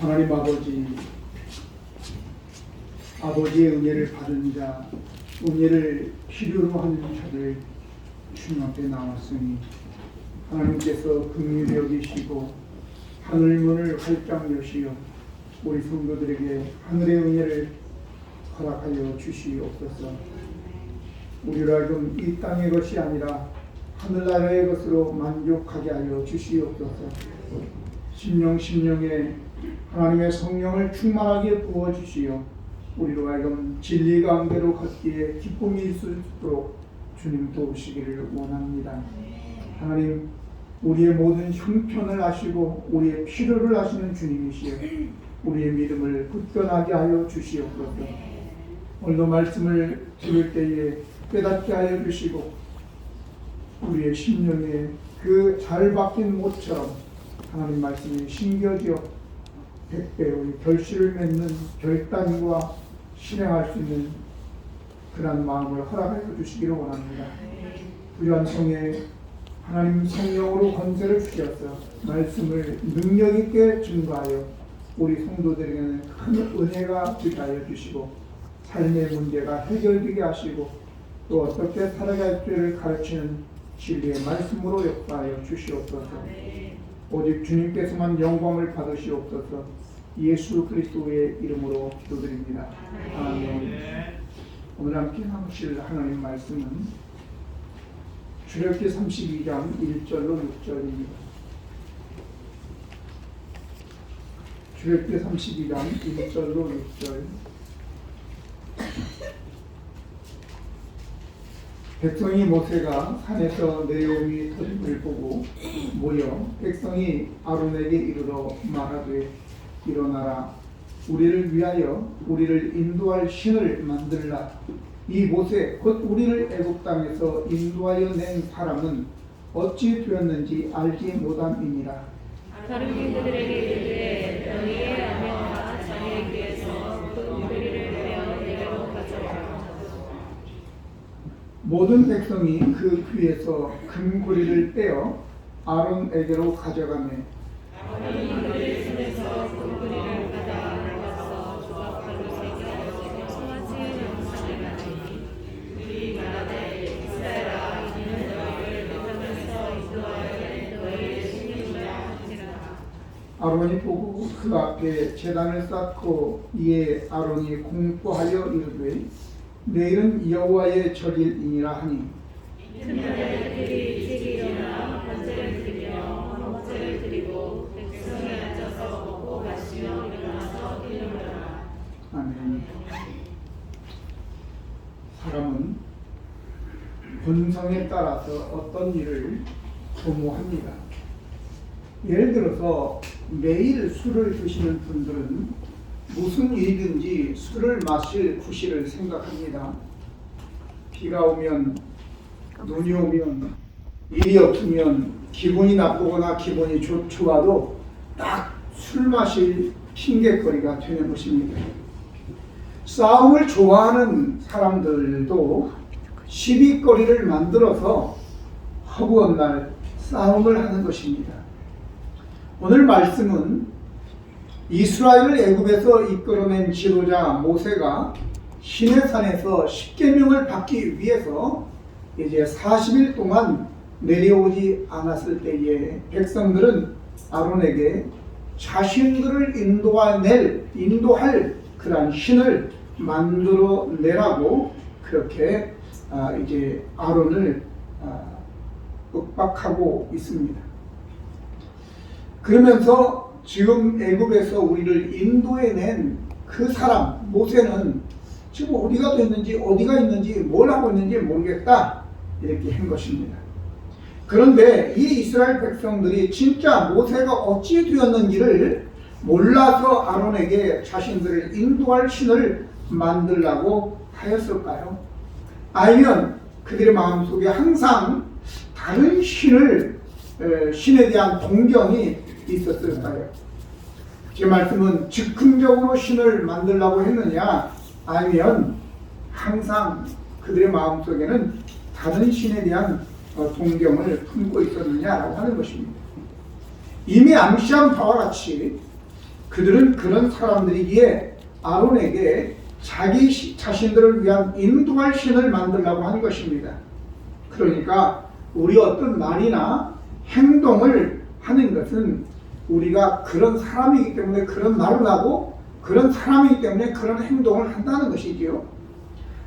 하나님 아버지의 은혜를 받은 자, 은혜를 필요로 하는 자들 주님 앞에 나왔으니 하나님께서 긍휼히 여기시고 하늘 문을 활짝 여시어 우리 성도들에게 하늘의 은혜를 허락하여 주시옵소서. 우리로 하여금 이 땅의 것이 아니라 하늘나라의 것으로 만족하게 하여 주시옵소서. 심령에 하나님의 성령을 충만하게 부어주시어 우리로 하여금 진리 가운데로 걷기에 기쁨이 있을 수 있도록 주님 도우시기를 원합니다. 하나님, 우리의 모든 형편을 아시고 우리의 필요를 아시는 주님이시여 우리의 믿음을 굳건하게 하여 주시옵소서. 오늘도 말씀을 들을 때에 깨닫게 하여 주시고 우리의 심령에 그 잘 박힌 못처럼 하나님 말씀이 심겨지어 백배의 결실을 맺는 결단과 실행할 수 있는 그런 마음을 허락하여 주시기를 원합니다. 부유한 성에 하나님 성령으로 권세를 주셔서 말씀을 능력 있게 증거하여 우리 성도들에게는 큰 은혜가 되게 하여 주시고 삶의 문제가 해결되게 하시고 또 어떻게 살아갈 줄을 가르치는 진리의 말씀으로 역사하여 주시옵소서. 오직 주님께서만 영광을 받으시옵소서. 예수 그리스도의 이름으로 기도드립니다. 아멘. 오늘 함께 나누실 하나님 말씀은 출애굽기 32장 1절로 6절입니다. 출애굽기 32장 1절로 6절. 백성이 모세가 산에서 내려오니 터짐을 보고 모여 백성이 아론에게 이르러 말하되 일어나라, 우리를 위하여 우리를 인도할 신을 만들라. 이 모세 곧 우리를 애굽 땅에서 인도하여 낸 사람은 어찌 되었는지 알지 못함이니라. 다른 민족들에게 이르되 너희의 아내와 자녀의 귀에서 그 고리를 빼어 내려 가져라. 모든 백성이 그 귀에서 금고리를 떼어 아론에게로 가져가매 아론이 그의 손에서 금고리를 받아 나가서 조각가루 새겨 송아지의 영상을 가지니 그들이 말하되 이스라엘아, 이는 너희를 내 땅에서 인도하여 낸 너희의 신이라 하니라. 아론이 보고 그 앞에 제단을 쌓고 이에 아론이 공포하여 이르되 내일은 여호와의 절일이니라 하니 이튿날에 그들이 일찍 일어나 번제를 드리며 화목제를 드리고 백성이 앉아서 먹고 마시며 일어나서 뛰놀더라. 아멘. 사람은 본성에 따라서 어떤 일을 도모합니다. 예를 들어서 매일 술을 드시는 분들은 무슨 일이든지 술을 마실 구실을 생각합니다. 비가 오면, 눈이 오면, 일이 없으면, 기분이 나쁘거나 기분이 좋아도 딱 술 마실 핑계거리가 되는 것입니다. 싸움을 좋아하는 사람들도 시비거리를 만들어서 허구한 날 싸움을 하는 것입니다. 오늘 말씀은 이스라엘을 애굽에서 이끌어낸 지도자 모세가 시내산에서 십계명을 받기 위해서 이제 40일 동안 내려오지 않았을 때에 백성들은 아론에게 자신들을 인도할 그러한 신을 만들어 내라고 그렇게 이제 아론을 윽박하고 있습니다. 그러면서 지금 애굽에서 우리를 인도해낸 그 사람 모세는 지금 어디가 됐는지 어디가 있는지 뭘 하고 있는지 모르겠다 이렇게 한 것입니다. 그런데 이 이스라엘 백성들이 진짜 모세가 어찌 되었는지를 몰라서 아론에게 자신들을 인도할 신을 만들라고 하였을까요? 아니면 그들의 마음속에 항상 다른 신에 대한 동경이 있었을까요? 제 말씀은 즉흥적으로 신을 만들라고 했느냐, 아니면 항상 그들의 마음속에는 다른 신에 대한 동경을 품고 있었느냐라고 하는 것입니다. 이미 암시한 바와 같이 그들은 그런 사람들이기에 아론에게 자기 자신들을 위한 인도할 신을 만들라고 한 것입니다. 그러니까 우리 어떤 말이나 행동을 하는 것은 우리가 그런 사람이기 때문에 그런 말을 하고 그런 사람이기 때문에 그런 행동을 한다는 것이지요.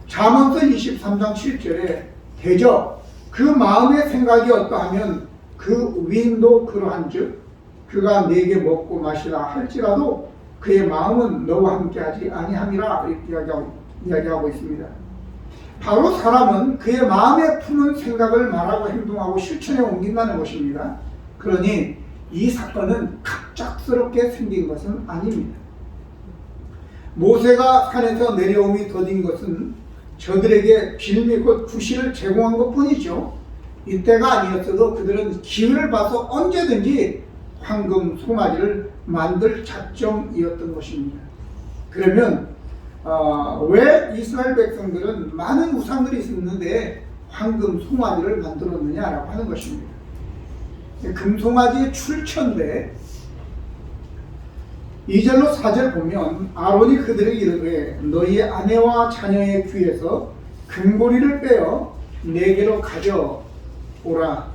잠언서 23장 7절에 대저 그 마음의 생각이 어떠하면 그 위인도 그러한즉 그가 내게 먹고 마시라 할지라도 그의 마음은 너와 함께하지 아니함이라 이렇게 이야기하고 있습니다. 바로 사람은 그의 마음에 품은 생각을 말하고 행동하고 실천에 옮긴다는 것입니다. 그러니 이 사건은 갑작스럽게 생긴 것은 아닙니다. 모세가 산에서 내려옴이 더딘 것은 저들에게 빌미 곧 구실을 제공한 것뿐이죠. 이때가 아니었어도 그들은 기회를 봐서 언제든지 황금 송아지를 만들 작정이었던 것입니다. 그러면 왜 이스라엘 백성들은 많은 우상들이 있었는데 황금 송아지를 만들었느냐라고 하는 것입니다. 금송아지의 출처인데 2절로 4절 보면 아론이 그들에게 이르되 너희의 아내와 자녀의 귀에서 금고리를 빼어 내게로 가져오라.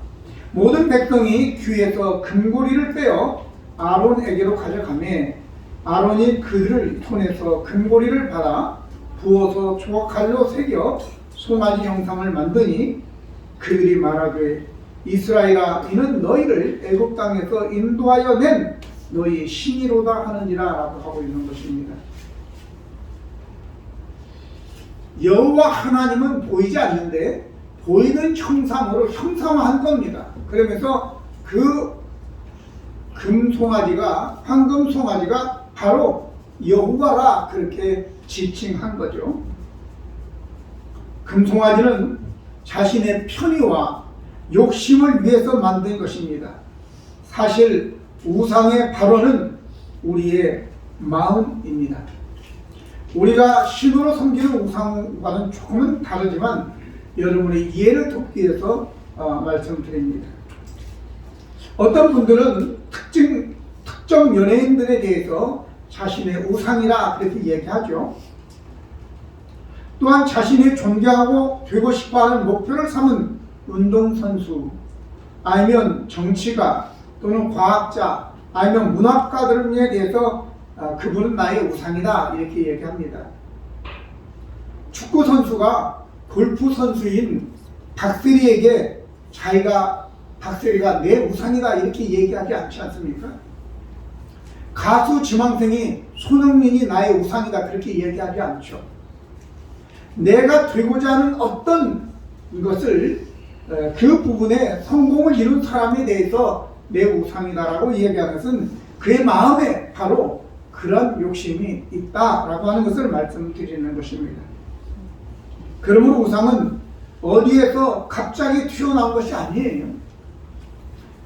모든 백성이 귀에서 금고리를 빼어 아론에게로 가져가매 아론이 그들을 손에서 금고리를 받아 부어서 조각칼로 새겨 송아지 형상을 만드니 그들이 말하되 이스라엘아 이는 너희를 애굽 땅에서 인도하여 낸 너희 신이로다 하느니라 라고 하고 있는 것입니다. 여호와 하나님은 보이지 않는데 보이는 형상으로 형상화한 겁니다. 그러면서 그 금송아지가 황금송아지가 바로 여호와라 그렇게 지칭한 거죠. 금송아지는 자신의 편의와 욕심을 위해서 만든 것입니다. 사실 우상의 발원은 우리의 마음입니다. 우리가 신으로 섬기는 우상과는 조금은 다르지만 여러분의 이해를 돕기 위해서 말씀드립니다. 어떤 분들은 특정 연예인들에 대해서 자신의 우상이라 그렇게 얘기하죠. 또한 자신이 존경하고 되고 싶어하는 목표를 삼은 운동선수 아니면 정치가 또는 과학자 아니면 문학가들에 대해서 그분은 나의 우상이다 이렇게 얘기합니다. 축구선수가 골프선수인 박세리에게 박세리가 내 우상이다 이렇게 얘기하지 않지 않습니까? 가수 지망생이 손흥민이 나의 우상이다 그렇게 얘기하지 않죠. 내가 되고자 하는 어떤 것을 그 부분에 성공을 이룬 사람에 대해서 내 우상이다라고 얘기하는 것은 그의 마음에 바로 그런 욕심이 있다라고 하는 것을 말씀드리는 것입니다. 그러므로 우상은 어디에서 갑자기 튀어나온 것이 아니에요.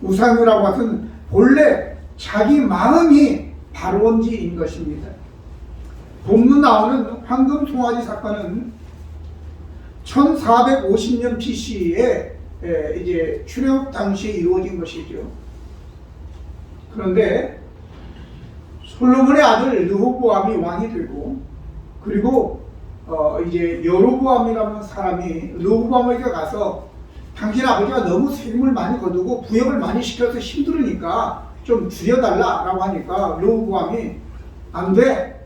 우상이라고 것은 본래 자기 마음이 발원지인 것입니다. 본문 나오는 황금송아지 사건은 1450년 BC에 이제 출애굽 당시에 이루어진 것이죠. 그런데 솔로몬의 아들 르호보암이 왕이 되고 그리고 이제 여로보암이라는 사람이 르호보암에게 가서 당신 아버지가 너무 세금을 많이 거두고 부역을 많이 시켜서 힘들으니까 좀 줄여달라라고 하니까 르호보암이 안 돼.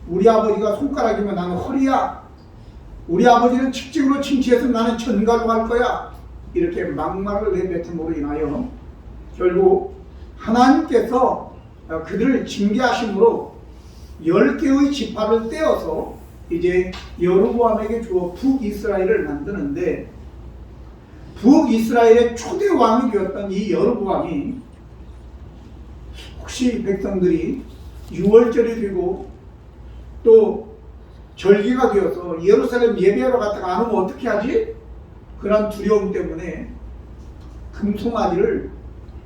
우리 아버지가 손가락이면 나는 허리야. 우리 아버지는 직직으로 칭치해서 나는 전가로 갈 거야. 이렇게 막말을 내뱉음으로 인하여 결국 하나님께서 그들을 징계하심으로 10개의 지파를 떼어서 이제 여로보암에게 주어 북이스라엘을 만드는데 북이스라엘의 초대 왕이 되었던 이 여로보암이 혹시 백성들이 6월절이 되고 또 절기가 되어서 예루살렘 예배하러 갔다가 안 오면 어떻게 하지? 그런 두려움 때문에 금송아지를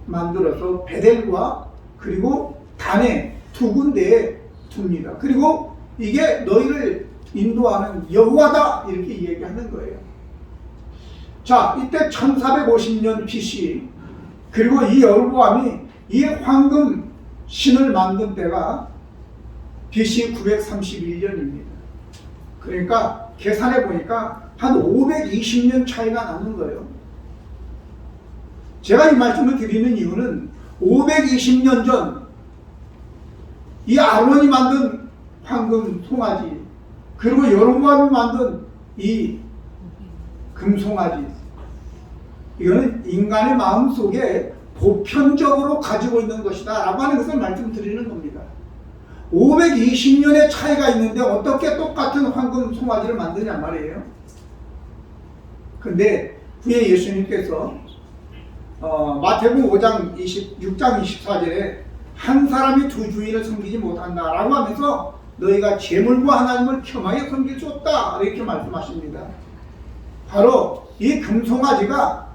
만들어서 베델과 그리고 단에 두 군데에 둡니다. 그리고 이게 너희를 인도하는 여호와다 이렇게 얘기하는 거예요. 자, 이때 1450년 BC 그리고 이 여로보암이 이 황금 신을 만든 때가 BC 931년입니다. 그러니까 계산해 보니까 한 520년 차이가 나는 거예요. 제가 이 말씀을 드리는 이유는 520년 전 이 아론이 만든 황금 송아지, 그리고 여로보암이 만든 이 금송아지, 이거는 인간의 마음속에 보편적으로 가지고 있는 것이다 라고 하는 것을 말씀드리는 겁니다. 520년의 차이가 있는데 어떻게 똑같은 황금 송아지를 만드냐 말이에요. 근데 후에 예수님께서 마태복음 5장 6장 24절에 한 사람이 두 주인을 섬기지 못한다 라고 하면서 너희가 재물과 하나님을 겸하여 섬길 수 없다 이렇게 말씀하십니다. 바로 이 금송아지가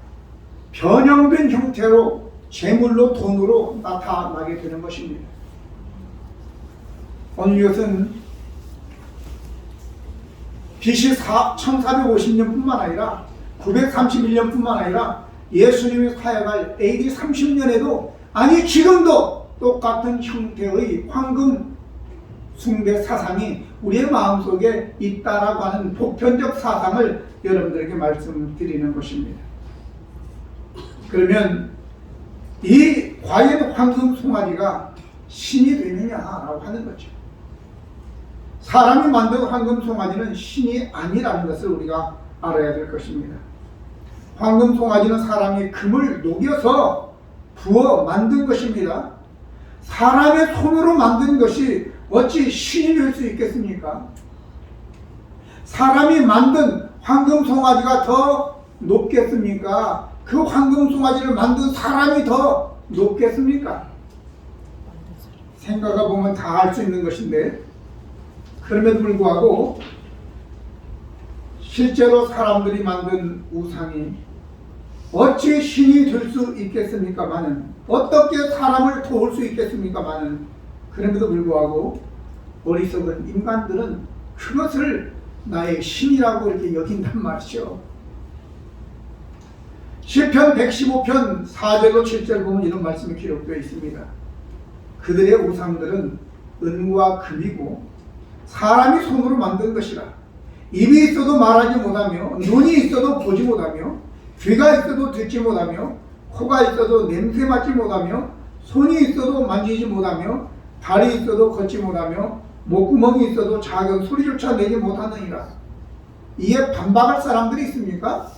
변형된 형태로 재물로 돈으로 나타나게 되는 것입니다. 오늘 이것은 BC 1450년뿐만 아니라 931년뿐만 아니라 예수님이 사역할 AD 30년에도 아니 지금도 똑같은 형태의 황금 숭배 사상이 우리의 마음속에 있다라고 하는 보편적 사상을 여러분들에게 말씀드리는 것입니다. 그러면 이 과연 황금 송아지가 신이 되느냐라고 하는 거죠. 사람이 만든 황금 송아지는 신이 아니라는 것을 우리가 알아야 될 것입니다. 황금 송아지는 사람이 금을 녹여서 부어 만든 것입니다. 사람의 손으로 만든 것이 어찌 신이 될 수 있겠습니까? 사람이 만든 황금 송아지가 더 높겠습니까? 그 황금 송아지를 만든 사람이 더 높겠습니까? 생각해 보면 다 알 수 있는 것인데, 그럼에도 불구하고 실제로 사람들이 만든 우상이 어찌 신이 될 수 있겠습니까마는, 어떻게 사람을 도울 수 있겠습니까마는, 그럼에도 불구하고 어리석은 인간들은 그것을 나의 신이라고 이렇게 여긴단 말이죠. 시편 115편 4절로 7절 보면 이런 말씀이 기록되어 있습니다. 그들의 우상들은 은과 금이고 사람이 손으로 만든 것이라. 입이 있어도 말하지 못하며, 눈이 있어도 보지 못하며, 귀가 있어도 듣지 못하며, 코가 있어도 냄새 맡지 못하며, 손이 있어도 만지지 못하며, 발이 있어도 걷지 못하며, 목구멍이 있어도 작은 소리조차 내지 못하느니라. 이에 반박할 사람들이 있습니까?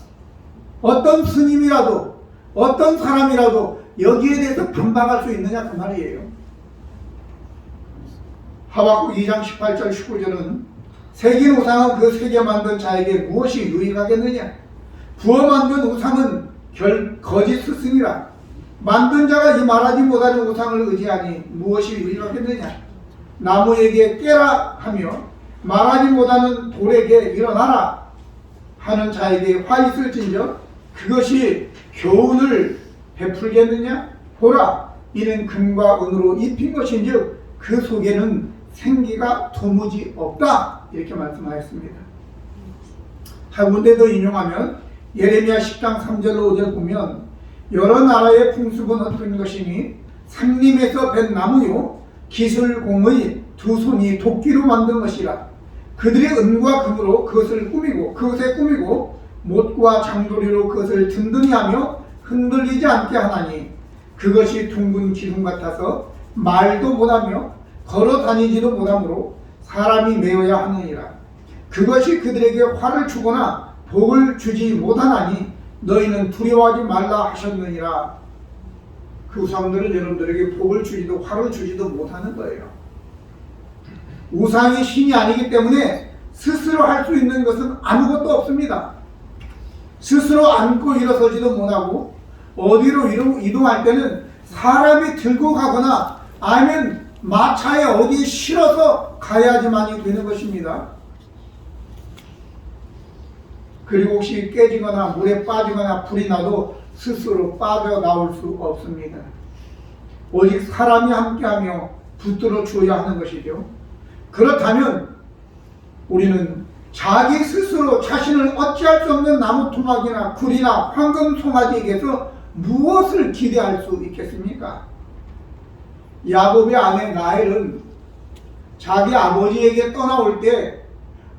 어떤 스님이라도, 어떤 사람이라도 여기에 대해서 반박할 수 있느냐 그 말이에요. 하박국 2장 18절 19절은 새긴 우상은 그 새겨 만든 자에게 무엇이 유익하겠느냐? 부어 만든 우상은 거짓 스승이라. 만든 자가 이 말하지 못하는 우상을 의지하니 무엇이 유익하겠느냐? 나무에게 깨라 하며 말하지 못하는 돌에게 일어나라 하는 자에게 화 있을진저 그것이 교훈을 베풀겠느냐? 보라, 이는 금과 은으로 입힌 것인즉 그 속에는 생기가 도무지 없다 이렇게 말씀하였습니다. 한 군데 더 인용하면 예레미야 10장 3절로 5절 보면 여러 나라의 풍습은 어떤 것이니 산림에서 벤 나무요 기술공의 두 손이 도끼로 만든 것이라. 그들이 은과 금으로 그것을 꾸미고 그것에 꾸미고 못과 장도리로 그것을 든든히 하며 흔들리지 않게 하나니 그것이 둥근 기둥 같아서 말도 못하며 걸어 다니지도 못하므로 사람이 메어야 하느니라. 그것이 그들에게 화를 주거나 복을 주지 못하나니 너희는 두려워하지 말라 하셨느니라. 그 우상들은 여러분들에게 복을 주지도 화를 주지도 못하는 거예요. 우상이 신이 아니기 때문에 스스로 할 수 있는 것은 아무것도 없습니다. 스스로 앉고 일어서지도 못하고 어디로 이동할 때는 사람이 들고 가거나 아니면 마차에 어디에 실어서 가야지만이 되는 것입니다. 그리고 혹시 깨지거나 물에 빠지거나 불이 나도 스스로 빠져나올 수 없습니다. 오직 사람이 함께하며 붙들어 주어야 하는 것이죠. 그렇다면 우리는 자기 스스로 자신을 어찌할 수 없는 나무 토막이나 굴이나 황금 송아지에게서 무엇을 기대할 수 있겠습니까? 야곱의 아내 라헬은 자기 아버지에게 떠나올 때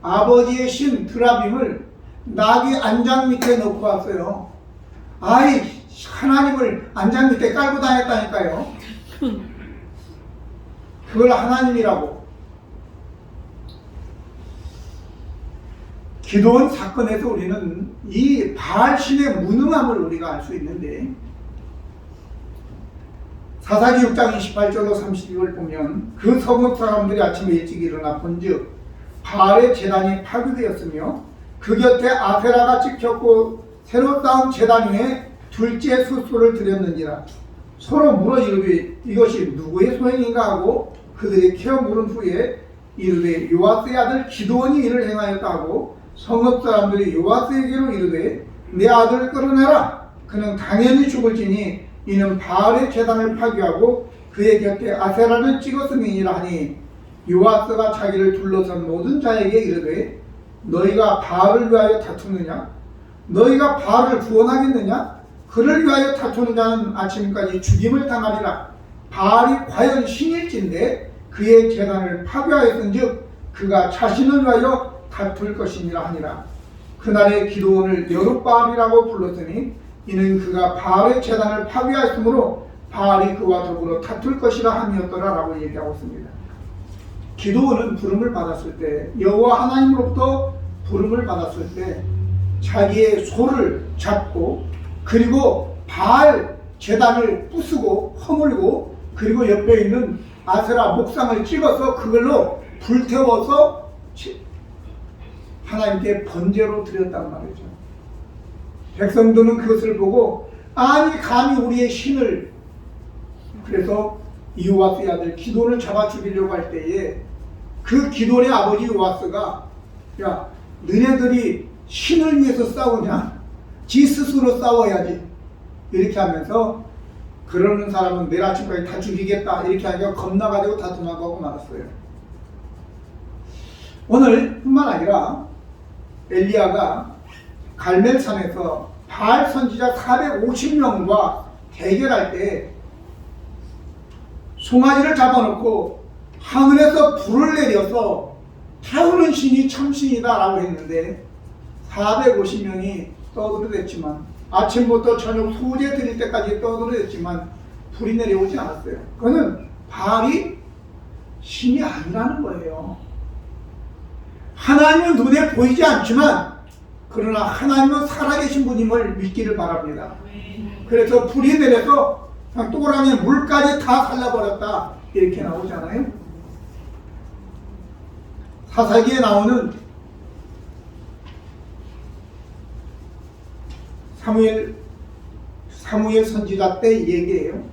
아버지의 신 드라빔을 나귀 안장 밑에 넣고 왔어요. 아이, 하나님을 안장 밑에 깔고 다녔다니까요. 그걸 하나님이라고. 기도원 사건에서 우리는 이 바알 신의 무능함을 우리가 알 수 있는데, 사사기 6장 28절로 32절 보면 그 서부 사람들이 아침에 일찍 일어나 본즉 바알의 제단이 파괴되었으며 그 곁에 아세라가 찍혔고 새로 쌓은 제단 위에 둘째 숫소를 드렸는지라. 서로 물어 이르되 이것이 누구의 소행인가 하고 그들이 캐어 물은 후에 이르되 요아스의 아들 기드온이 이를 행하였다 하고 성읍 사람들이 요아스에게로 이르되 내 아들을 끌어내라. 그는 당연히 죽을지니 이는 바알의 제단을 파괴하고 그의 곁에 아세라를 찍었음이니라 하니 요아스가 자기를 둘러선 모든 자에게 이르되 너희가 바알을 위하여 다투느냐? 너희가 바알을 구원하겠느냐? 그를 위하여 다투는 자는 아침까지 죽임을 당하리라. 바알이 과연 신일진데 그의 제단을 파괴하였은즉 그가 자신을 위하여 다툴 것이니라 하니라. 그날의 기드온을 여룻바알이라고 불렀으니 이는 그가 바알의 제단을 파괴하였으므로 바알이 그와 더불어 다툴 것이라 함이었더라 라고 얘기하고 있습니다. 기드온은 부름을 받았을 때, 여호와 하나님으로부터 부름을 받았을 때 자기의 소를 잡고 그리고 바알 제단을 부수고 허물고 그리고 옆에 있는 아세라 목상을 찍어서 그걸로 불태워서 하나님께 번제로 드렸단 말이죠. 백성들은 그것을 보고 아니 감히 우리의 신을, 그래서 요아스의 아들 기드온을 잡아 죽이려고 할 때에 그 기드온의 아버지 요아스가 야 너네들이 신을 위해서 싸우냐? 지 스스로 싸워야지. 이렇게 하면서 그러는 사람은 내일 아침까지 다 죽이겠다 이렇게 하니까 겁나가지고 다 도망가고 말았어요. 오늘 뿐만 아니라 엘리야가 갈멜산에서 바알 선지자 450명과 대결할 때 송아지를 잡아놓고 하늘에서 불을 내려서 태우는 신이 참신이다 라고 했는데 450명이 떠들어댔지만 아침부터 저녁 소제 드릴 때까지 떠들어댔지만 불이 내려오지 않았어요. 그거는 바알이 신이 아니라는 거예요. 하나님은 눈에 보이지 않지만 그러나 하나님은 살아계신 분임을 믿기를 바랍니다. 그래서 불이 내려서 또랑의 물까지 다 살라버렸다 이렇게 나오잖아요. 사사기에 나오는 사무엘 선지자 때 얘기예요.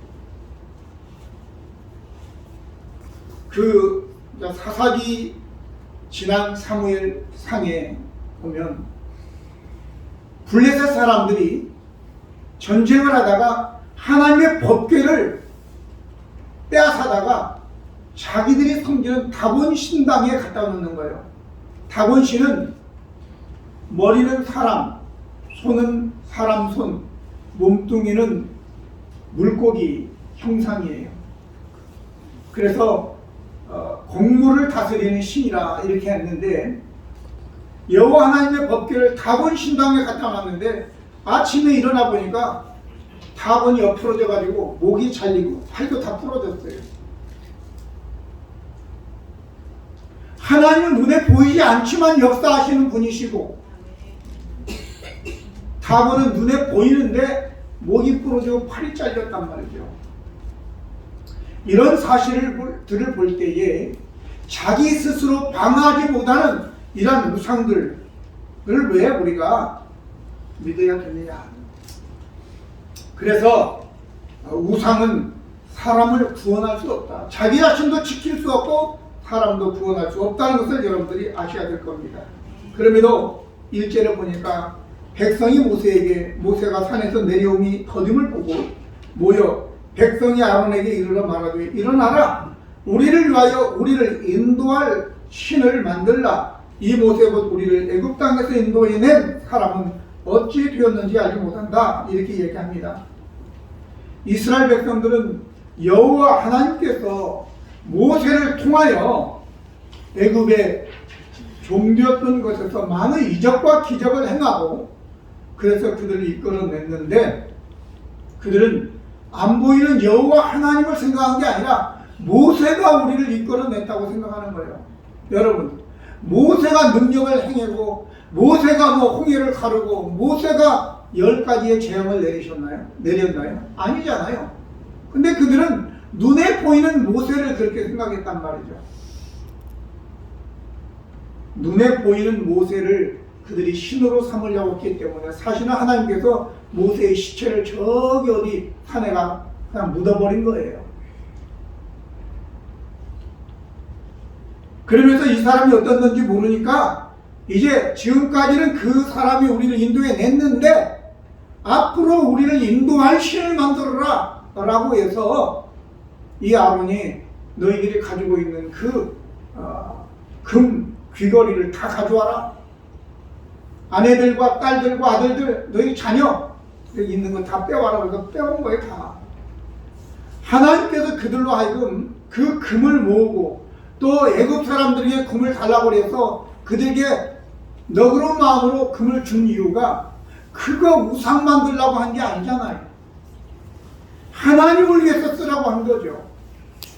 그 사사기 지난 사무엘 상에 보면 블레셋 사람들이 전쟁을 하다가 하나님의 법궤를 빼앗아다가 자기들이 섬기는 다곤 신당에 갖다 놓는 거예요. 다곤 신은 머리는 사람, 손은 사람 손, 몸뚱이는 물고기 형상이에요. 그래서 곡물을 다스리는 신이라 이렇게 했는데 여호와 하나님의 법궤를 다곤 신당에 갖다 놨는데 아침에 일어나 보니까 다곤이 엎어져 가지고 목이 잘리고 팔도 다 부러졌어요. 하나님은 눈에 보이지 않지만 역사하시는 분이시고 다곤은 눈에 보이는데 목이 부러지고 팔이 잘렸단 말이죠. 이런 사실들을 볼 때에 자기 스스로 방어하지 못하는 이러한 우상들을 왜 우리가 믿어야 되느냐. 그래서 우상은 사람을 구원할 수 없다. 자기 자신도 지킬 수 없고 사람도 구원할 수 없다는 것을 여러분들이 아셔야 될 겁니다. 그럼에도 1절에 보니까 백성이 모세가 산에서 내려오니 더딤을 보고 모여 백성이 아론에게 이르러 말하되 일어나라 우리를 위하여 우리를 인도할 신을 만들라. 이 모세 곧 우리를 애굽 땅에서 인도해낸 사람은 어찌 되었는지 알지 못한다. 이렇게 얘기합니다. 이스라엘 백성들은 여호와 하나님께서 하나님께서 모세를 통하여 애굽의 종되었던 것에서 많은 이적과 기적을 행하고 그래서 그들을 이끌어냈는데 그들은 안 보이는 여호와 하나님을 생각한 게 아니라 모세가 우리를 이끌어냈다고 생각하는 거예요. 여러분, 모세가 능력을 행하고 모세가 홍해를 가르고 모세가 10가지의 재앙을 내렸나요? 아니잖아요. 근데 그들은 눈에 보이는 모세를 그렇게 생각했단 말이죠. 눈에 보이는 모세를 그들이 신으로 삼으려고 했기 때문에 사실은 하나님께서 모세의 시체를 저기 어디 산에가 그냥 묻어버린 거예요. 그러면서 이 사람이 어떻는지 모르니까 이제 지금까지는 그 사람이 우리를 인도해 냈는데 앞으로 우리를 인도할 신을 만들어라 라고 해서 이 아론이 너희들이 가지고 있는 그 금 귀걸이를 다 가져와라. 아내들과 딸들과 아들들 너희 자녀 여기 있는 건 다 빼와라. 그래서 빼온 거예요. 다. 하나님께서 그들로 하여금 그 금을 모으고 또 애굽 사람들에게 금을 달라고 해서 그들에게 너그러운 마음으로 금을 준 이유가 그거 우상 만들려고 한 게 아니잖아요. 하나님을 위해서 쓰라고 한 거죠.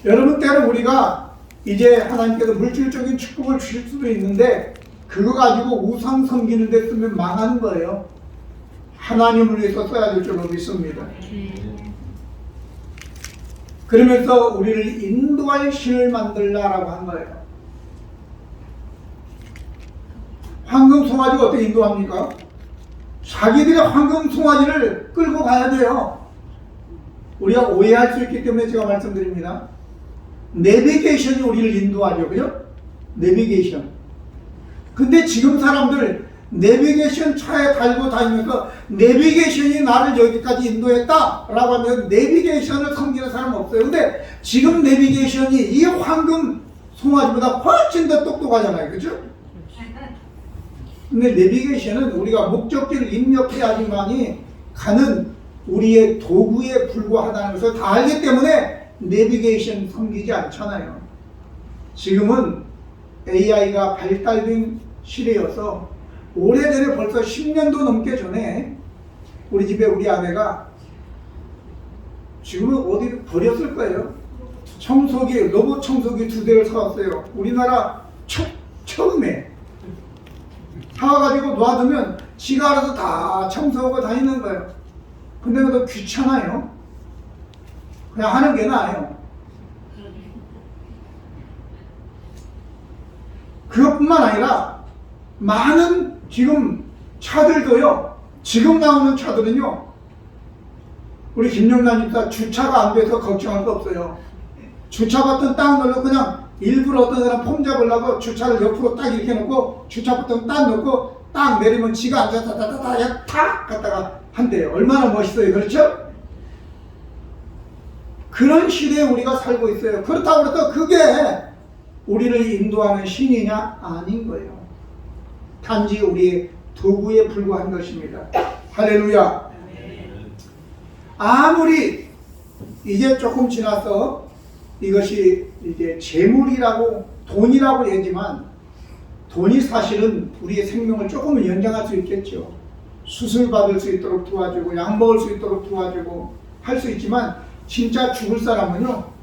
여러분, 때로 우리가 이제 하나님께서 물질적인 축복을 주실 수도 있는데 그거 가지고 우상 섬기는 데 쓰면 망하는 거예요. 하나님을 위해서 써야 될 줄로 믿습니다. 그러면서 우리를 인도할 신을 만들라라고 한 거예요. 황금 송아지가 어떻게 인도합니까? 자기들의 황금 송아지를 끌고 가야 돼요. 우리가 오해할 수 있기 때문에 제가 말씀드립니다. 내비게이션이 우리를 인도하죠. 그죠? 내비게이션. 근데 지금 사람들 내비게이션 차에 달고 다니면서 내비게이션이 나를 여기까지 인도했다 라고 하면 내비게이션을 섬기는 사람은 없어요. 근데 지금 내비게이션이 이 황금 송아지보다 훨씬 더 똑똑하잖아요. 그죠? 근데 내비게이션은 우리가 목적지를 입력해야지만이 가는 우리의 도구에 불과하다는 것을 다 알기 때문에 내비게이션 섬기지 않잖아요. 지금은 AI가 발달된 시대여서 오래전에 벌써 10년도 넘게 전에 우리 집에 우리 아내가 지금은 어디 버렸을 거예요. 청소기, 로봇 청소기 2대를 사왔어요. 우리나라 처음에 사와가지고 놔두면 지가 알아서 다 청소하고 다니는 거예요. 근데 그것도 귀찮아요. 그냥 하는 게 나아요. 그것뿐만 아니라 많은 지금 차들도요, 지금 나오는 차들은요, 우리 김영란 집사 주차가 안 돼서 걱정할 거 없어요. 주차 버튼 딱 눌러 그냥 일부러 어떤 사람 폼 잡으려고 주차를 옆으로 딱 이렇게 놓고 주차 버튼 딱 놓고 딱 내리면 지가 앉아서 다다다다 탁 갔다가 한대요. 얼마나 멋있어요. 그렇죠? 그런 시대에 우리가 살고 있어요. 그렇다고 해서 그게 우리를 인도하는 신이냐? 아닌 거예요. 단지 우리의 도구에 불과한 것입니다. 할렐루야. 아무리 이제 조금 지나서 이것이 이제 재물이라고 돈이라고 얘기지만 돈이 사실은 우리의 생명을 조금은 연장할 수 있겠죠. 수술 받을 수 있도록 도와주고 약 먹을 수 있도록 도와주고 할 수 있지만 진짜 죽을 사람은요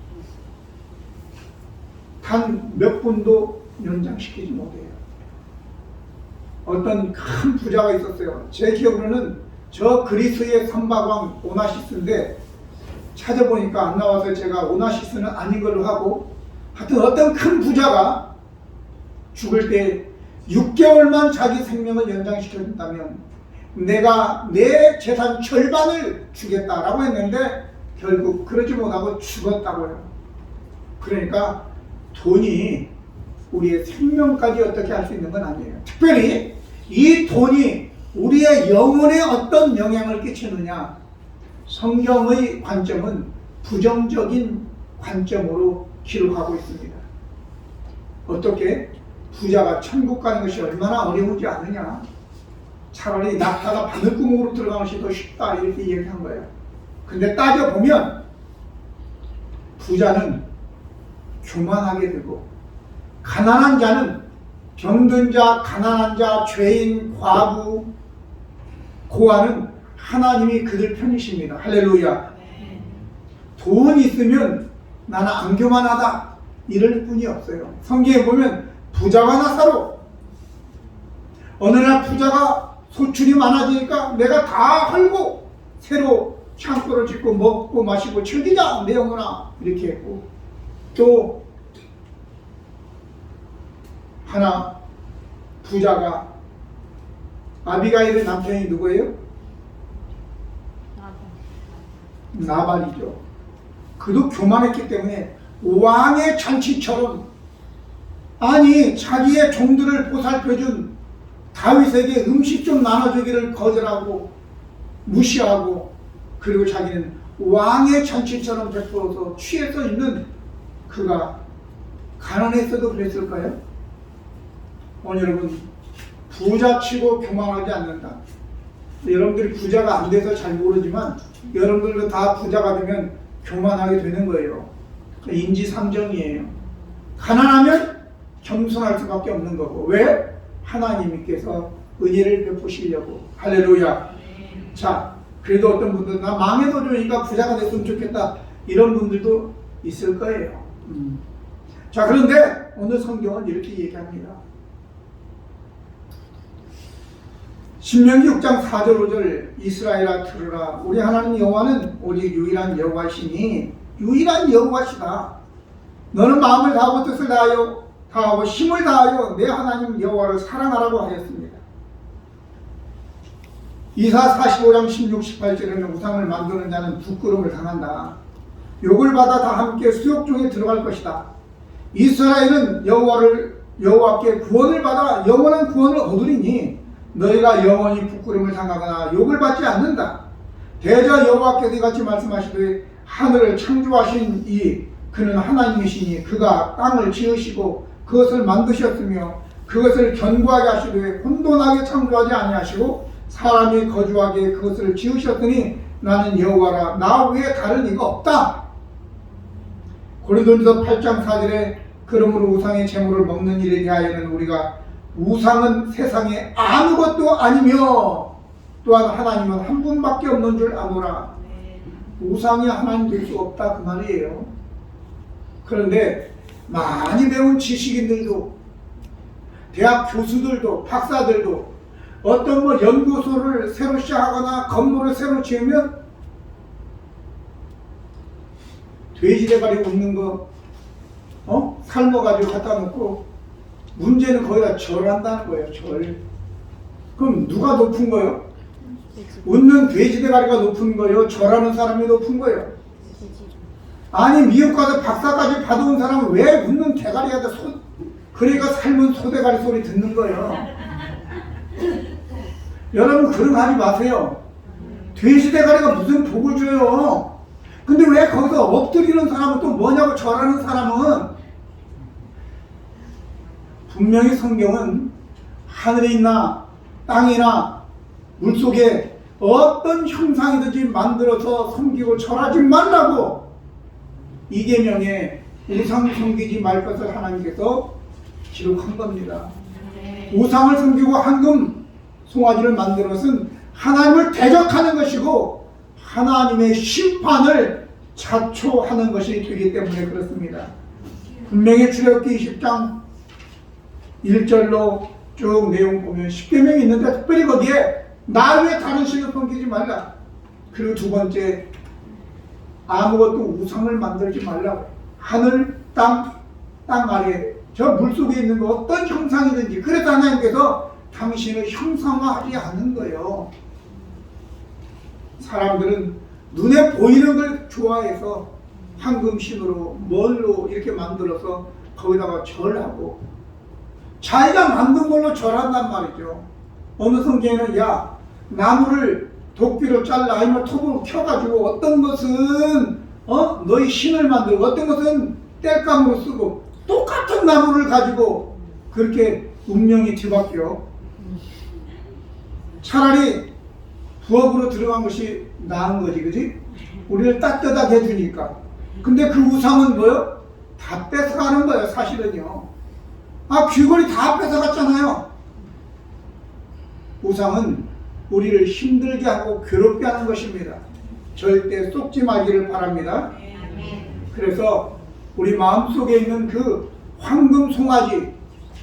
단 몇 분도 연장시키지 못해요. 어떤 큰 부자가 있었어요. 제 기억으로는 저 그리스의 선박왕 오나시스인데 찾아보니까 안 나와서 제가 오나시스는 아닌 걸로 하고, 하여튼 어떤 큰 부자가 죽을 때 6개월만 자기 생명을 연장시켜준다면 내가 내 재산 절반을 주겠다라고 했는데 결국 그러지 못하고 죽었다고요. 그러니까 돈이 우리의 생명까지 어떻게 할 수 있는 건 아니에요. 특별히 이 돈이 우리의 영혼에 어떤 영향을 끼치느냐, 성경의 관점은 부정적인 관점으로 기록하고 있습니다. 어떻게? 부자가 천국 가는 것이 얼마나 어려우지 않느냐, 차라리 낙타가 바늘구멍으로 들어가는 것이 더 쉽다, 이렇게 얘기한 거예요. 근데 따져보면 부자는 교만하게 되고, 가난한 자는 병든 자, 가난한 자, 죄인, 과부, 고아는 하나님이 그들 편이십니다. 할렐루야. 돈 있으면 나는 안 교만하다 이럴 뿐이 없어요. 성경에 보면 부자가 나사로, 어느 날 부자가 소출이 많아지니까 내가 다 헐고 새로 창고를 짓고 먹고 마시고 즐기자 내 영혼아 이렇게 했고, 또 하나 부자가, 아비가일의 남편이 누구예요? 나발이죠. 그도 교만했기 때문에 왕의 잔치처럼, 아니 자기의 종들을 보살펴준 다윗에게 음식 좀 나눠주기를 거절하고 무시하고, 그리고 자기는 왕의 잔치처럼 베풀어서 취해서 있는, 그가 가난했어도 그랬을까요? 오늘 여러분, 부자치고 교만하지 않는다. 여러분들이 부자가 안 돼서 잘 모르지만 여러분들도 다 부자가 되면 교만하게 되는 거예요. 인지상정이에요. 가난하면 겸손할 수밖에 없는 거고. 왜? 하나님께서 은혜를 베푸시려고. 할렐루야. 자, 그래도 어떤 분들은 나 망해도 좋으니까 부자가 됐으면 좋겠다 이런 분들도 있을 거예요. 자, 그런데 오늘 성경은 이렇게 얘기합니다. 신명기 6장 4절 5절 이스라엘아 들으라, 우리 하나님 여호와는 오직 유일한 여호와시니 유일한 여호와시다. 너는 마음을 다하고 뜻을 다하고 힘을 다하여 내 하나님 여호와를 사랑하라고 하였습니다. 이사 45장 16, 18절에는 우상을 만드는 자는 부끄러움을 당한다. 욕을 받아 다 함께 수욕 중에 들어갈 것이다. 이스라엘은 여호와께 구원을 받아 영원한 구원을 얻으리니 너희가 영원히 부끄러움을 당하거나 욕을 받지 않는다. 대저 여호와께서 이같이 말씀하시되 하늘을 창조하신 그는 하나님이시니 그가 땅을 지으시고 그것을 만드셨으며 그것을 견고하게 하시되 혼돈하게 창조하지 아니하시고 사람이 거주하게 그것을 지으셨더니 나는 여호와라, 나 외에 다른 이가 없다. 고린도전서 8장 4절에 그러므로 우상의 제물을 먹는 일에 대하여는 우리가 우상은 세상에 아무것도 아니며 또한 하나님은 한 분밖에 없는 줄 아노라. 우상이 하나님 될 수 없다 그 말이에요. 그런데 많이 배운 지식인들도, 대학 교수들도, 박사들도 어떤 연구소를 새로 시작하거나 건물을 새로 지으면 돼지 대가리 웃는 거 삶아가지고 갖다 놓고, 문제는 거기다 절한다는 거예요. 절. 그럼 누가 높은 거예요? 웃는 돼지 대가리가 높은 거예요? 절하는 사람이 높은 거예요? 아니 미국 가서 박사까지 받아온 사람은 왜 웃는 대가리가 그러니까 삶은 소대가리 소리 듣는 거예요. 여러분 그런 거 하지 마세요. 돼지 대가리가 무슨 복을 줘요. 근데 왜 거기서 엎드리는 사람은 또 뭐냐고, 절하는 사람은. 분명히 성경은 하늘에 있나 땅이나 물속에 어떤 형상이든지 만들어서 섬기고 절하지 말라고 이 계명에 우상 섬기지 말 것을 하나님께서 기록한 겁니다. 우상을 섬기고 황금 송아지를 만드는 것은 하나님을 대적하는 것이고 하나님의 심판을 자초하는 것이 되기 때문에 그렇습니다. 분명히 출애굽기 20장 1절로 쭉 내용 보면 10계명이 있는데 특별히 거기에 나 외에 다른 신을 섬기지 말라. 그리고 두 번째, 아무것도 우상을 만들지 말라고. 하늘, 땅 아래 저 물속에 있는 거 어떤 형상이든지. 그래서 하나님께서 당신을 형상화하지 않는 거예요. 사람들은 눈에 보이는 걸 좋아해서 황금신으로 뭘로 이렇게 만들어서 거기다가 절하고 자기가 만든 걸로 절한단 말이죠. 어느 성경에는 야 나무를 도끼로 잘라 아니면 톱으로 켜가지고 어떤 것은 너희 신을 만들고 어떤 것은 땔감으로 쓰고 똑같은 나무를 가지고 그렇게 운명이 뒤바뀌어. 차라리 부엌으로 들어간 것이 나은 거지, 그지? 우리를 따뜻하게 해주니까. 근데 그 우상은 뭐요? 다 뺏어가는 거예요, 사실은요. 귀걸이 다 뺏어갔잖아요. 우상은 우리를 힘들게 하고 괴롭게 하는 것입니다. 절대 속지 말기를 바랍니다. 그래서 우리 마음속에 있는 그 황금 송아지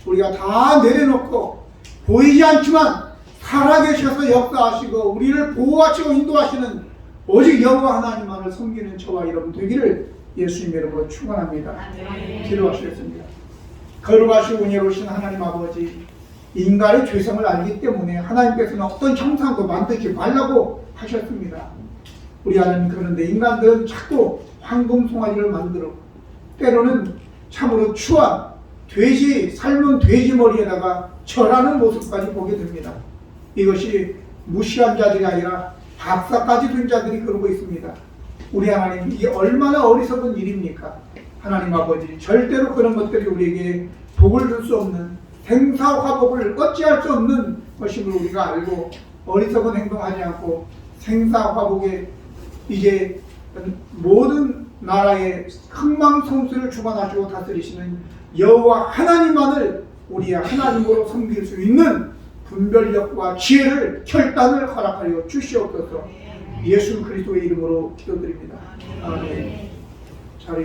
우리가 다 내려놓고 보이지 않지만 살아계셔서 역사하시고 우리를 보호하시고 인도하시는 오직 여호와 하나님만을 섬기는 저와 여러분 되기를 예수님 이름으로 축원합니다. 기도하시겠습니다. 거룩하시고 은혜로우신 하나님 아버지, 인간의 죄성을 알기 때문에 하나님께서는 어떤 형상도 만들지 말라고 하셨습니다. 우리 하나님, 그런데 인간들은 자꾸 황금 송아지를 만들어 때로는 참으로 추한 돼지, 삶은 돼지 머리에다가 절하는 모습까지 보게 됩니다. 이것이 무시한 자들이 아니라 박사까지 된 자들이 그러고 있습니다. 우리 하나님, 이게 얼마나 어리석은 일입니까? 하나님 아버지, 절대로 그런 것들이 우리에게 복을 줄 수 없는, 생사화복을 어찌할 수 없는 것임을 우리가 알고 어리석은 행동하지 않고 생사화복에 이제 모든 나라의 흥망성쇠를 주관하시고 다스리시는 여호와 하나님만을 우리의 하나님으로 섬길 수 있는 분별력과 지혜를, 결단을 허락하여 주시옵소서. 예수 그리스도의 이름으로 기도드립니다. 아멘. 잘